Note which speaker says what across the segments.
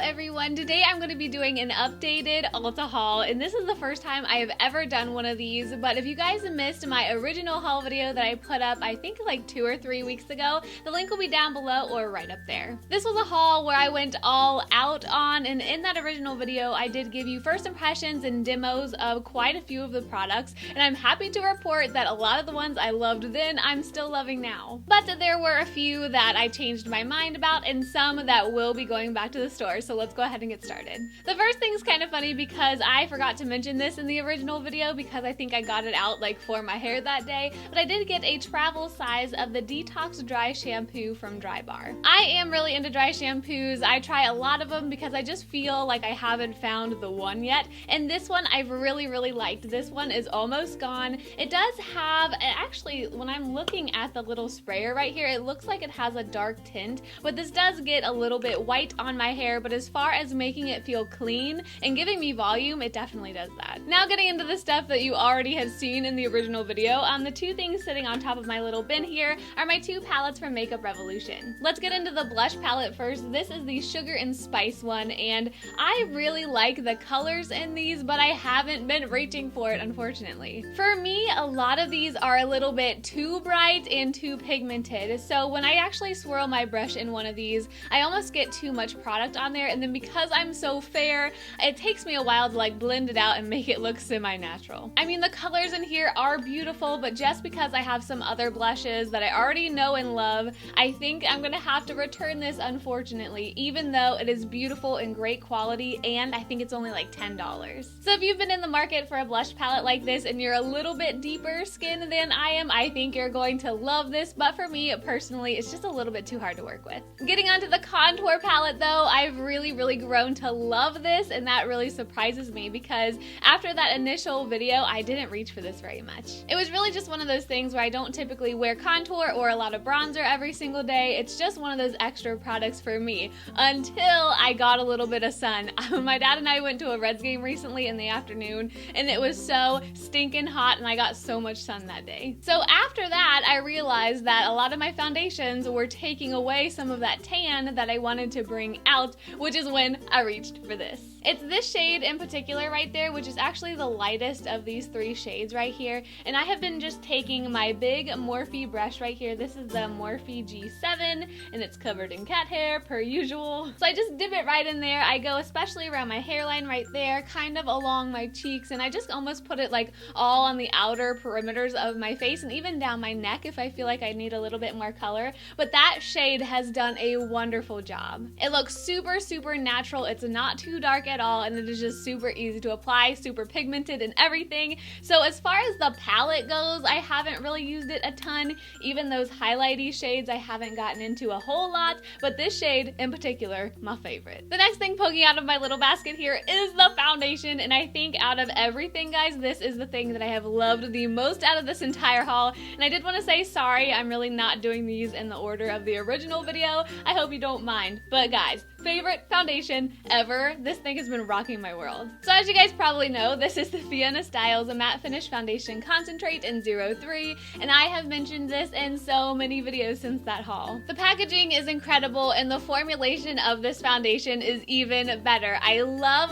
Speaker 1: everyone, today I'm going to be doing an updated Ulta haul, and this is the first time I have ever done one of these, but if you guys missed my original haul video that I put up I think like 2 or 3 weeks ago, the link will be down below or right up there. This was a haul where I went all out on, and in that original video I did give you first impressions and demos of quite a few of the products, and I'm happy to report that a lot of the ones I loved then I'm still loving now. But there were a few that I changed my mind about and some that will be going back to the store, so let's go ahead and get started. The first thing is kind of funny because I forgot to mention this in the original video because I think I got it out like for my hair that day, but I did get a travel size of the Detox Dry Shampoo from Drybar. I am really into dry shampoos. I try a lot of them because I just feel like I haven't found the one yet, and this one I've really liked. This one is almost gone. It does have, actually when I'm looking at the little sprayer right here, it looks like it has a dark tint, but this does get a little bit white on my hair, but as far as making it feel clean and giving me volume, it definitely does that. Now getting into the stuff that you already have seen in the original video, the two things sitting on top of my little bin here are my two palettes from Makeup Revolution. Let's get into the blush palette first. This is the Sugar and Spice one, and I really like the colors in these, but I haven't been reaching for it, unfortunately. For me, a lot of these are a little bit too bright and too pigmented, so when I actually swirl my brush in one of these, I almost get too much product on there, and then because I'm so fair, it takes me a while to like blend it out and make it look semi-natural. I mean, the colors in here are beautiful, but just because I have some other blushes that I already know and love, I think I'm gonna have to return this, unfortunately, even though it is beautiful and great quality, and I think it's only like $10. So if you've been in the market for a blush palette like this and you're a little bit deeper skin than I am, I think you're going to love this, but for me personally, it's just a little bit too hard to work with. Getting onto the contour palette though, I've really grown to love this, and that really surprises me because after that initial video, I didn't reach for this very much. It was really just one of those things where I don't typically wear contour or a lot of bronzer every single day. It's just one of those extra products for me until I got a little bit of sun. My dad and I went to a Reds game recently in the afternoon, and it was so stinking hot and I got so much sun that day. So after that, I realized that a lot of my foundations were taking away some of that tan that I wanted to bring out, which is when I reached for this. It's this shade in particular right there, which is actually the lightest of these 3 shades right here, and I have been just taking my big Morphe brush right here. This is the Morphe G7, and it's covered in cat hair per usual. So I just dip it right in there. I go especially around my hairline right there, kind of along my cheeks, and I just almost put it like all on the outer perimeters of my face and even down my neck if I feel like I need a little bit more color. But that shade has done a wonderful job. It looks super natural. It's not too dark at all, and it is just super easy to apply, super pigmented and everything. So as far as the palette goes, I haven't really used it a ton. Even those highlighty shades I haven't gotten into a whole lot, but this shade in particular, my favorite. The next thing poking out of my little basket here is the foundation, and I think out of everything, guys, this is the thing that I have loved the most out of this entire haul. And I did want to say sorry, I'm really not doing these in the order of the original video. I hope you don't mind. But guys, favorite foundation ever. This thing has been rocking my world. So as you guys probably know, this is the Fiona Styles Matte Finish Foundation Concentrate in 03, and I have mentioned this in so many videos since that haul. The packaging is incredible, and the formulation of this foundation is even better. I love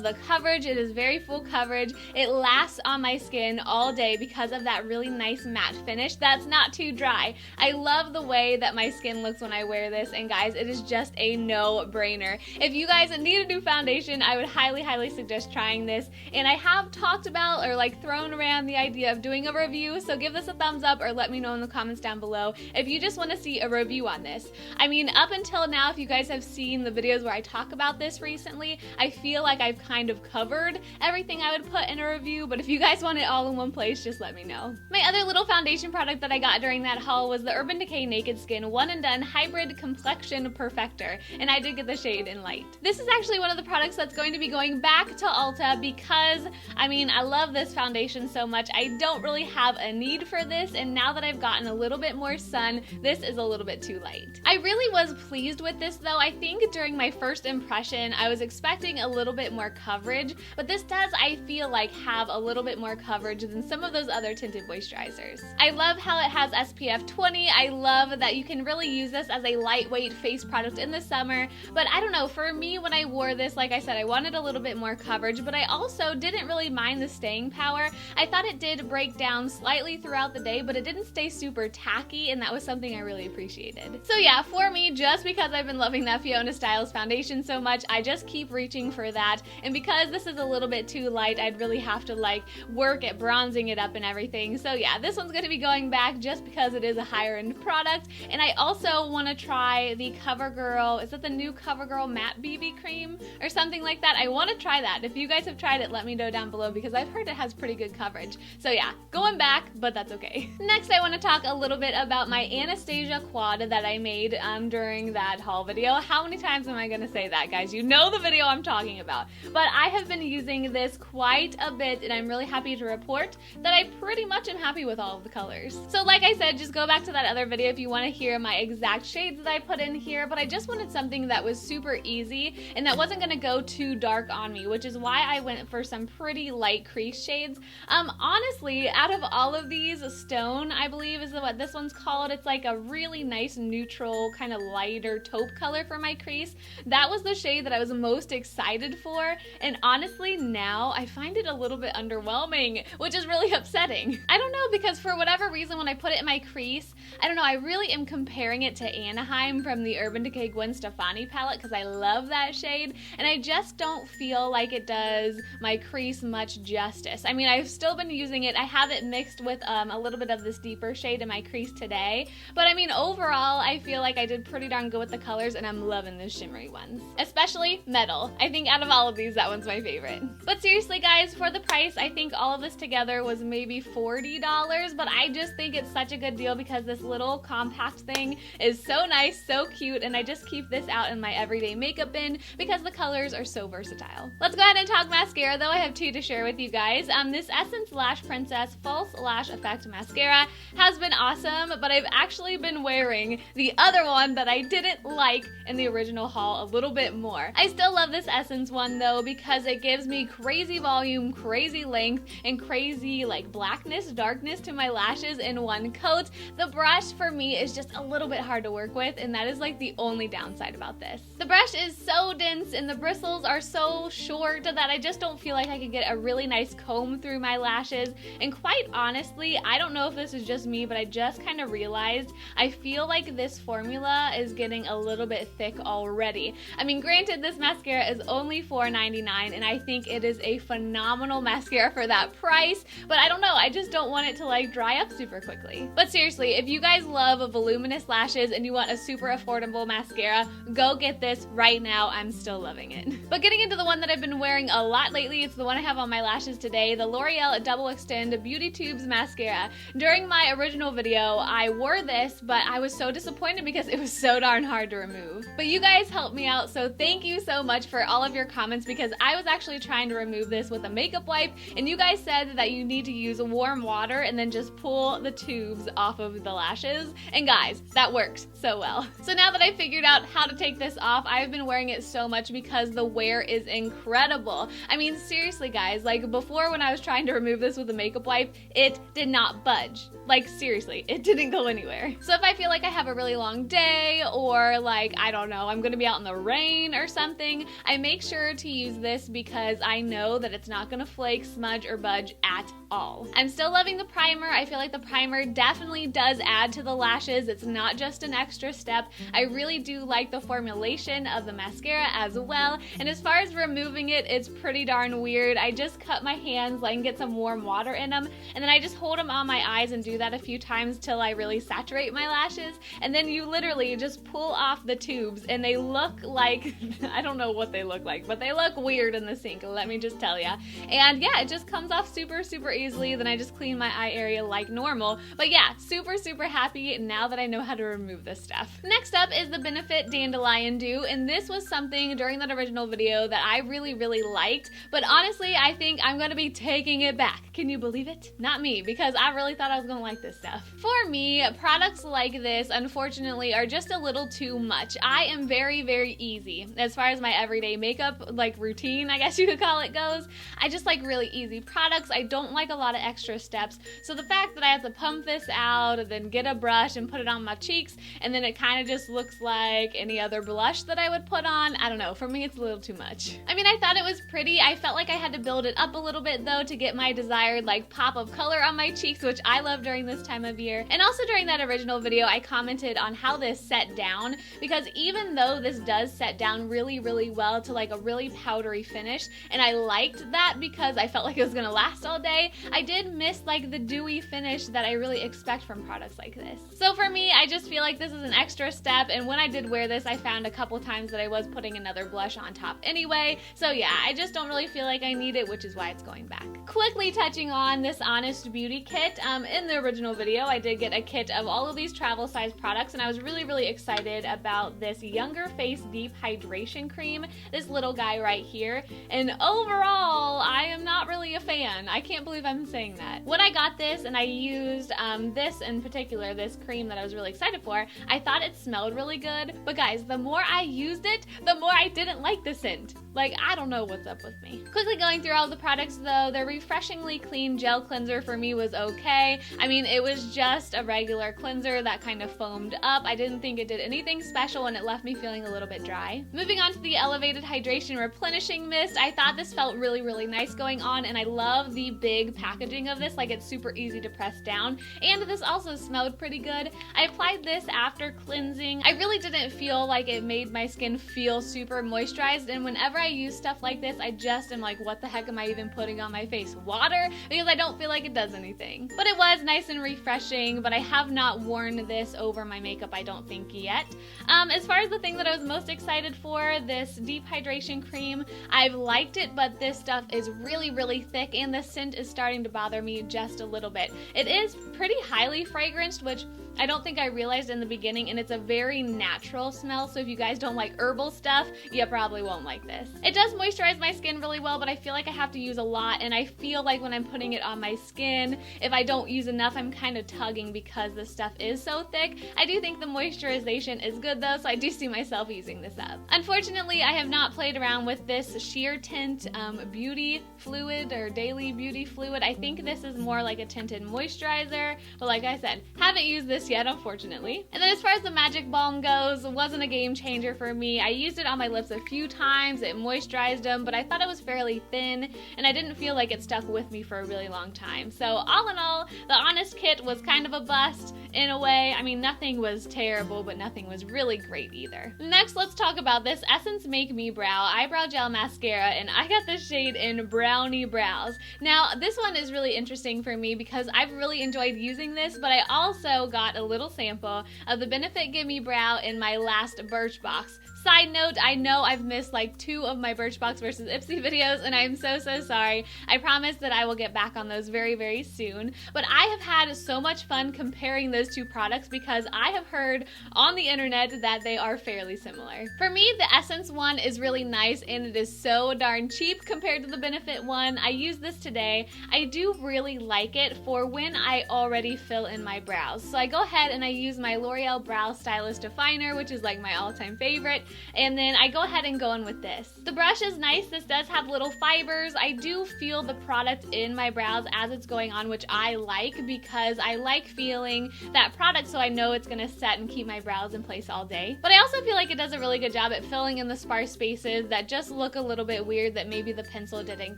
Speaker 1: the coverage. It is very full coverage. It lasts on my skin all day because of that really nice matte finish that's not too dry. I love the way that my skin looks when I wear this, and guys, it is just a no-brainer. If you guys need a new foundation, I would highly suggest trying this, and I have talked about or like thrown around the idea of doing a review, so give this a thumbs up or let me know in the comments down below if you just want to see a review on this. I mean, up until now, if you guys have seen the videos where I talk about this recently, I feel like I've kind of covered everything I would put in a review, but if you guys want it all in one place, just let me know. My other little foundation product that I got during that haul was the Urban Decay Naked Skin One and Done Hybrid Complexion Perfector, and I did get the shade in light. This is actually one of the products that's going to be going back to Ulta because, I mean, I love this foundation so much. I don't really have a need for this, and now that I've gotten a little bit more sun, this is a little bit too light. I really was pleased with this though. I think during my first impression, I was expecting a little bit more coverage, but this does, I feel like, have a little bit more coverage than some of those other tinted moisturizers. I love how it has SPF 20. I love that you can really use this as a lightweight face product in the summer, but I don't don't know, for me when I wore this, like I said, I wanted a little bit more coverage, but I also didn't really mind the staying power. I thought it did break down slightly throughout the day, but it didn't stay super tacky, and that was something I really appreciated. So yeah, for me, just because I've been loving that Fiona Stiles foundation so much, I just keep reaching for that, and because this is a little bit too light, I'd really have to like work at bronzing it up and everything. So yeah, this one's going to be going back just because it is a higher end product, and I also want to try the CoverGirl, is it the new CoverGirl matte BB cream or something like that? I want to try that. If you guys have tried it, let me know down below because I've heard it has pretty good coverage. So yeah, going back, but that's okay. Next, I want to talk a little bit about my Anastasia quad that I made during that haul video. How many times am I going to say that, guys? You know the video I'm talking about. But I have been using this quite a bit, and I'm really happy to report that I pretty much am happy with all of the colors. So like I said, just go back to that other video if you want to hear my exact shades that I put in here, but I just wanted something that was super easy and that wasn't going to go too dark on me, which is why I went for some pretty light crease shades. Honestly, out of all of these, Stone, I believe is what this one's called. It's like a really nice neutral kind of lighter taupe color for my crease. That was the shade that I was most excited for, and honestly now I find it a little bit underwhelming, which is really upsetting. I don't know, because for whatever reason when I put it in my crease, I don't know, I really am comparing it to Anaheim from the Urban Decay Gwen Stefani palette because I love that shade, and I just don't feel like it does my crease much justice. I mean, I've still been using it. I have it mixed with a little bit of this deeper shade in my crease today, but I mean, overall, I feel like I did pretty darn good with the colors, and I'm loving those shimmery ones. Especially Metal. I think out of all of these, that one's my favorite. But seriously, guys, for the price, I think all of this together was maybe $40, but I just think it's such a good deal because this little compact thing is so nice, so cute, and I just keep this out in my everyday makeup bin because the colors are so versatile. Let's go ahead and talk mascara, though. I have two to share with you guys. This Essence Lash Princess False Lash Effect Mascara has been awesome, but I've actually been wearing the other one that I didn't like in the original haul a little bit more. I still love this Essence one, though, because it gives me crazy volume, crazy length, and crazy like blackness, darkness to my lashes in one coat. The brush for me is just a little bit hard to work with, and that is like the only downside about this. The brush is so dense and the bristles are so short that I just don't feel like I could get a really nice comb through my lashes, and quite honestly, I don't know if this is just me, but I just kind of realized I feel like this formula is getting a little bit thick already. I mean, granted, this mascara is only $4.99, and I think it is a phenomenal mascara for that price, but I don't know, I just don't want it to like dry up super quickly. But seriously, if you guys love voluminous lashes and you want a super affordable mascara, go get this right now. I'm still loving it. But getting into the one that I've been wearing a lot lately, it's the one I have on my lashes today, the L'Oreal Double Extend Beauty Tubes Mascara. During my original video, I wore this, but I was so disappointed because it was so darn hard to remove. But you guys helped me out, so thank you so much for all of your comments, because I was actually trying to remove this with a makeup wipe, and you guys said that you need to use warm water and then just pull the tubes off of the lashes, and guys, that works so well. So now that I figured out how to take this off, I've been wearing it so much because the wear is incredible. I mean, seriously guys, like before when I was trying to remove this with a makeup wipe, it did not budge. Like seriously, it didn't go anywhere. So if I feel like I have a really long day, or like, I don't know, I'm gonna be out in the rain or something, I make sure to use this because I know that it's not gonna flake, smudge, or budge at all. I'm still loving the primer. I feel like the primer definitely does add to the lashes. It's not just an extra step. I really do like the formulation of the mascara as well. And as far as removing it, it's pretty darn weird. I just cut my hands, like, and get some warm water in them, and then I just hold them on my eyes and do that a few times till I really saturate my lashes, and then you literally just pull off the tubes and they look like, I don't know what they look like, but they look weird in the sink, let me just tell ya. And yeah, it just comes off super easily. Then I just clean my eye area like normal. But yeah, super happy now that I know how to remove this stuff. Next up is the Benefit Dandelion Dew, and this was something during that original video that I really liked, but honestly I think I'm gonna be taking it back. Can you believe it? Not me, because I really thought I was gonna like this stuff. For me, products like this unfortunately are just a little too much. I am very easy as far as my everyday makeup like routine, I guess you could call it, goes. I just like really easy products. I don't like a lot of extra steps, so the fact that I have to pump this out and then get a brush and put it on my cheeks, and then it kind of just looks like any other blush that I would put on. I don't know, for me it's a little too much. I mean, I thought it was pretty. I felt like I had to build it up a little bit though to get my desired like pop of color on my cheeks, which I love during this time of year. And also during that original video, I commented on how this set down, because even though this does set down really, really well to like a really powdery finish, and I liked that because I felt like it was gonna last all day, I did miss like the dewy finish that I really expect from products like this. So for me, I just feel like this is an extra step, and when I did wear this, I found a couple times that I was putting another blush on top anyway. So yeah, I just don't really feel like I need it, which is why it's going back. Quickly touching on this Honest Beauty kit. In the original video, I did get a kit of all of these travel size products, and I was really, really excited about this Younger Face Deep Hydration Cream, this little guy right here. And overall, I am not really a fan. I can't believe I'm saying that. When I got this and I used this in particular, this cream that I was really excited for, I thought it smelled really good, but guys, the more I used it, the more I didn't like the scent. Like, I don't know what's up with me. Quickly going through all the products though, the Refreshingly Clean Gel Cleanser for me was okay. I mean, it was just a regular cleanser that kind of foamed up. I didn't think it did anything special, and it left me feeling a little bit dry. Moving on to the Elevated Hydration Replenishing Mist, I thought this felt really, really nice going on, and I love the big packaging of this. Like, it's super easy to press down, and this also smelled pretty good. I applied this after cleansing. I really didn't feel like it made my skin feel super moisturized, and whenever I use stuff like this, I just am like, what the heck am I even putting on my face? Water? Because I don't feel like it does anything. But it was nice and refreshing, but I have not worn this over my makeup, I don't think yet. As far as the thing that I was most excited for, this Deep Hydration Cream, I've liked it, but this stuff is really, really thick, and the scent is starting to bother me just a little bit. It is pretty highly fragranced, which I don't think I realized in the beginning, and it's a very natural smell, so if you guys don't like herbal stuff, you probably won't like this. It does moisturize my skin really well, but I feel like I have to use a lot, and I feel like when I'm putting it on my skin, if I don't use enough, I'm kind of tugging because this stuff is so thick. I do think the moisturization is good though, so I do see myself using this up. Unfortunately, I have not played around with this Sheer Tint Beauty Fluid or Daily Beauty Fluid. I think this is more like a tinted moisturizer, but like I said, haven't used this yet, unfortunately. And then as far as the Magic Balm goes, it wasn't a game changer for me. I used it on my lips a few times, it moisturized them, but I thought it was fairly thin, and I didn't feel like it stuck with me for a really long time. So all in all, the Honest kit was kind of a bust in a way. I mean, nothing was terrible, but nothing was really great either. Next, let's talk about this Essence Make Me Brow Eyebrow Gel Mascara, and I got this shade in Browny Brows. Now, this one is really interesting for me because I've really enjoyed using this, but I also got a little sample of the Benefit Gimme Brow in my last Birchbox. Side note, I know I've missed like 2 of my Birchbox versus Ipsy videos, and I'm so sorry. I promise that I will get back on those very, very soon. But I have had so much fun comparing those 2 products because I have heard on the internet that they are fairly similar. For me, the Essence one is really nice, and it is so darn cheap compared to the Benefit one. I used this today. I do really like it for when I already fill in my brows. So I go ahead and I use my L'Oreal Brow Stylist Definer, which is like my all-time favorite. And then I go ahead and go in with this. The brush is nice. This does have little fibers. I do feel the product in my brows as it's going on, which I like because I like feeling that product so I know it's going to set and keep my brows in place all day. But I also feel like it does a really good job at filling in the sparse spaces that just look a little bit weird that maybe the pencil didn't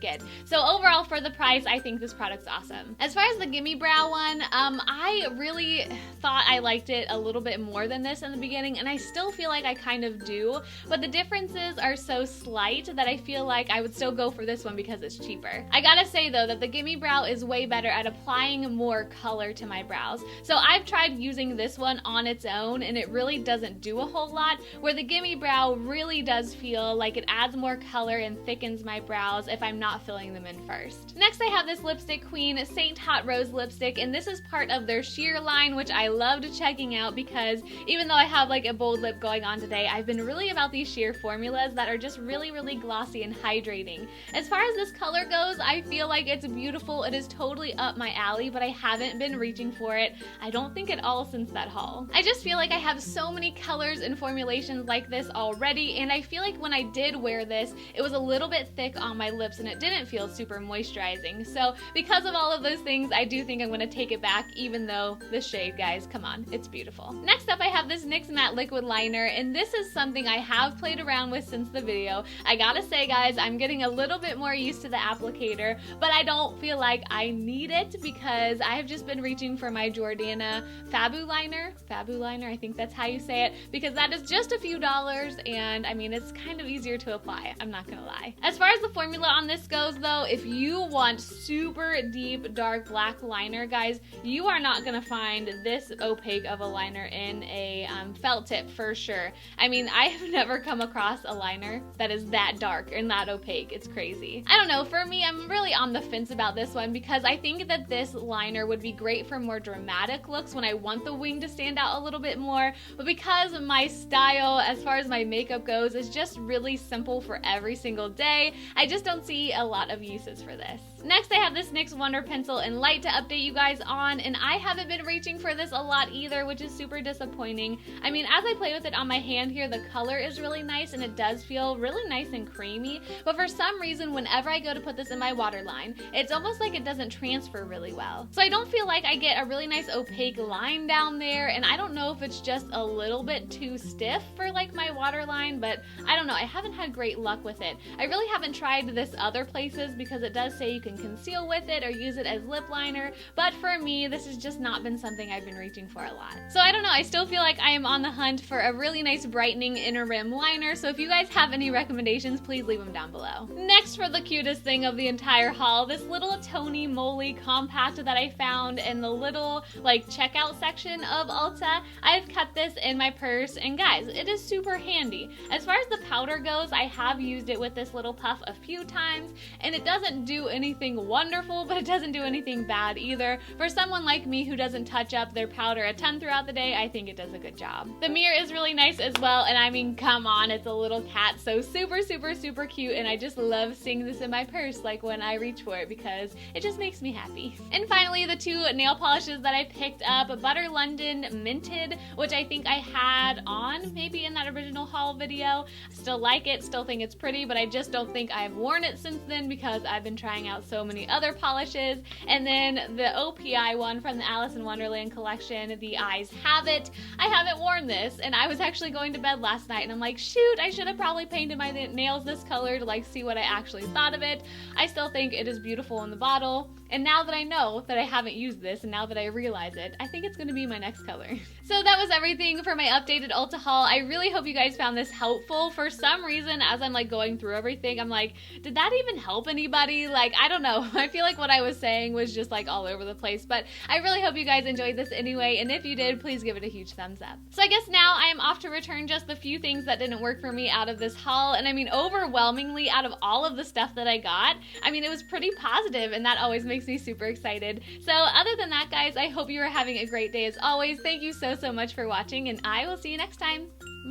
Speaker 1: get. So overall, for the price, I think this product's awesome. As far as the Gimme Brow one, I really thought I liked it a little bit more than this in the beginning, and I still feel like I kind of do. But the differences are so slight that I feel like I would still go for this one because it's cheaper. I gotta say though that the Gimme Brow is way better at applying more color to my brows. So I've tried using this one on its own and it really doesn't do a whole lot, where the Gimme Brow really does feel like it adds more color and thickens my brows if I'm not filling them in first. Next, I have this Lipstick Queen Saint Hot Rose lipstick, and this is part of their sheer line, which I loved checking out because even though I have like a bold lip going on today, I've been really about these sheer formulas that are just really, really glossy and hydrating. As far as this color goes, I feel like it's beautiful. It is totally up my alley, but I haven't been reaching for it, I don't think at all, since that haul. I just feel like I have so many colors and formulations like this already, and I feel like when I did wear this, it was a little bit thick on my lips and it didn't feel super moisturizing. So because of all of those things, I do think I'm going to take it back, even though this shade, guys, come on, it's beautiful. Next up, I have this NYX Matte Liquid Liner, and this is something something I have played around with since the video. I gotta say, guys, I'm getting a little bit more used to the applicator, but I don't feel like I need it because I have just been reaching for my Jordana FabuLiner, I think that's how you say it, because that is just a few dollars, and I mean, it's kind of easier to apply, I'm not gonna lie. As far as the formula on this goes though, if you want super deep dark black liner, guys, you are not gonna find this opaque of a liner in a felt tip for sure. I mean, I have never come across a liner that is that dark and that opaque. It's crazy. I don't know, for me, I'm really on the fence about this one because I think that this liner would be great for more dramatic looks when I want the wing to stand out a little bit more, but because my style as far as my makeup goes is just really simple for every single day, I just don't see a lot of uses for this. Next, I have this NYX Wonder Pencil in Light to update you guys on, and I haven't been reaching for this a lot either, which is super disappointing. I mean, as I play with it on my hand here, the color is really nice and it does feel really nice and creamy, but for some reason, whenever I go to put this in my waterline, it's almost like it doesn't transfer really well. So I don't feel like I get a really nice opaque line down there, and I don't know if it's just a little bit too stiff for like my waterline, but I don't know, I haven't had great luck with it. I really haven't tried this other places because it does say you can conceal with it or use it as lip liner, but for me, this has just not been something I've been reaching for a lot. So I don't know, I still feel like I am on the hunt for a really nice brightening inner rim liner, so if you guys have any recommendations, please leave them down below. Next, for the cutest thing of the entire haul, this little Tony Moly compact that I found in the little like checkout section of Ulta. I've kept this in my purse, and guys, it is super handy. As far as the powder goes, I have used it with this little puff a few times, and it doesn't do anything wonderful, but it doesn't do anything bad either. For someone like me who doesn't touch up their powder a ton throughout the day, I think it does a good job. The mirror is really nice as well, and I mean, come on, it's a little cat, so super, super, super cute, and I just love seeing this in my purse, like when I reach for it, because it just makes me happy. And finally, the two nail polishes that I picked up, Butter London Minted, which I think I had on maybe in that original haul video. Still like it, still think it's pretty, but I just don't think I've worn it since then because I've been trying out so many other polishes. And then the OPI one from the Alice in Wonderland collection, the Eyes Have It. I haven't worn this, and I was actually going to bed last night and I'm like, shoot, I should have probably painted my nails this color to like see what I actually thought of it. I still think it is beautiful in the bottle, and now that I know that I haven't used this and now that I realize it, I think it's going to be my next color. So that was everything for my updated Ulta haul. I really hope you guys found this helpful. For some reason, as I'm like going through everything, I'm like, did that even help anybody? Like, I don't know. I feel like what I was saying was just like all over the place, but I really hope you guys enjoyed this anyway, and if you did, please give it a huge thumbs up. So I guess now I am off to return just the few things that didn't work for me out of this haul, and I mean, overwhelmingly out of all of the stuff that I got, I mean, it was pretty positive, and that always makes me super excited. So other than that, guys, I hope you are having a great day as always. Thank you so much for watching, and I will see you next time.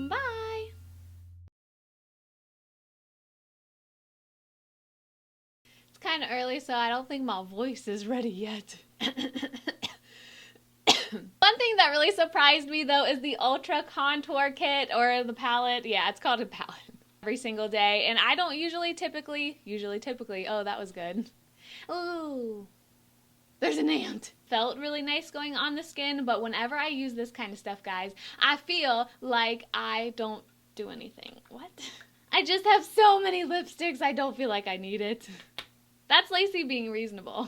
Speaker 1: Bye! It's kind of early, so I don't think my voice is ready yet. One thing that really surprised me though is the Ultra Contour Kit, or the palette. Yeah, it's called a palette. Every single day, and I don't usually typically, oh, that was good. Ooh, there's an ant. Felt really nice going on the skin, but whenever I use this kind of stuff, guys, I feel like I don't do anything. What? I just have so many lipsticks, I don't feel like I need it. That's Lacey being reasonable.